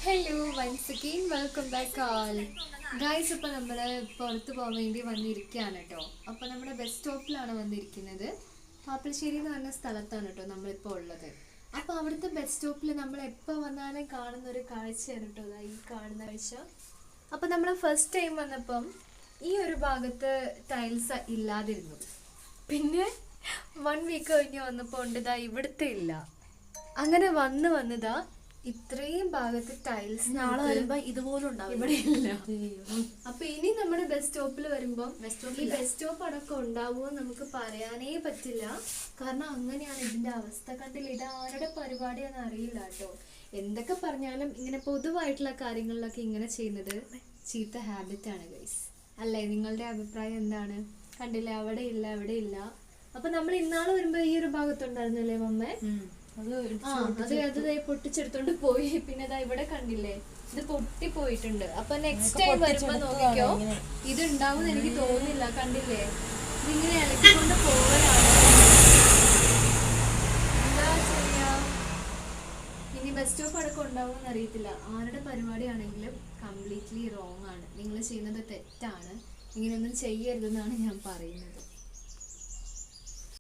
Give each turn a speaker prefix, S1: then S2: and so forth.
S1: Hello once again welcome back all guys. ഇപ്പോൾ നമ്മൾ പുറത്ത് പോകാൻ വേണ്ടി വന്നിരിക്കുകയാണ് കേട്ടോ. അപ്പോൾ നമ്മുടെ ബസ് സ്റ്റോപ്പിലാണ് വന്നിരിക്കുന്നത്. പാപ്പിളശ്ശേരി എന്ന് പറഞ്ഞ സ്ഥലത്താണ് കേട്ടോ നമ്മളിപ്പോൾ ഉള്ളത്. അപ്പോൾ അവിടുത്തെ ബസ് സ്റ്റോപ്പിൽ നമ്മൾ എപ്പോൾ വന്നാലും കാണുന്ന ഒരു കാഴ്ചയാണ് കേട്ടോ ഈ കാണുന്ന കാഴ്ച. അപ്പോൾ നമ്മൾ ഫസ്റ്റ് ടൈം വന്നപ്പം ഈ ഒരു ഭാഗത്ത് ടൈൽസ് ഇല്ലാതിരുന്നു. പിന്നെ 1 വീക്ക് കഴിഞ്ഞ് വന്നപ്പോൾ ഉണ്ട് ഇവിടുത്തെ ഇല്ല. അങ്ങനെ വന്നതാ ഇത്രയും ഭാഗത്ത് ടൈൽസ്
S2: നാളെ വരുമ്പോ ഇതുപോലും ഉണ്ടാവും,
S1: ഇവിടെ ഇല്ല. അപ്പൊ ഇനി നമ്മുടെ ബസ് സ്റ്റോപ്പിൽ വരുമ്പോ ഈ ബസ് സ്റ്റോപ്പ് അടക്കം ഉണ്ടാവുമോ നമുക്ക് പറയാനേ പറ്റില്ല. കാരണം അങ്ങനെയാണ് ഇതിന്റെ അവസ്ഥ. കണ്ടില്ല, ഇത് ആരുടെ പരിപാടിയാന്ന് അറിയില്ല കേട്ടോ. എന്തൊക്കെ പറഞ്ഞാലും ഇങ്ങനെ പൊതുവായിട്ടുള്ള കാര്യങ്ങളിലൊക്കെ ഇങ്ങനെ ചെയ്യുന്നത് ചീത്ത ഹാബിറ്റാണ് ഗൈസ്. അല്ലേ? നിങ്ങളുടെ അഭിപ്രായം എന്താണ്? കണ്ടില്ലേ, അവിടെ ഇല്ല, അവിടെ ഇല്ല. അപ്പൊ നമ്മൾ ഇന്നാള് വരുമ്പോ ഈ ഒരു ഭാഗത്തുണ്ടായിരുന്നല്ലേ മമ്മേ? അത് പൊട്ടിച്ചെടുത്തോണ്ട് പോയി. പിന്നെ ഇവിടെ കണ്ടില്ലേ, ഇത് പൊട്ടി പോയിട്ടുണ്ട്. അപ്പൊ നെക്സ്റ്റ് ടൈം വരുമ്പോ നോക്കിക്കോ, ഇത് ഉണ്ടാവും എനിക്ക് തോന്നുന്നില്ല. കണ്ടില്ലേ, ഇതിങ്ങനെ ഇളക്കിക്കൊണ്ട് പോവലാണ്. എന്താ ചെയ്യാ? ഇനി ബസ് സ്റ്റോപ്പ് അടക്കം ഉണ്ടാവുമെന്ന് അറിയത്തില്ല. ആരുടെ പരിപാടിയാണെങ്കിലും കംപ്ലീറ്റ്ലി റോങ് ആണ്. നിങ്ങൾ ചെയ്യുന്നത് തെറ്റാണ്. ഇങ്ങനെയൊന്നും ചെയ്യരുതെന്നാണ് ഞാൻ പറയുന്നത്.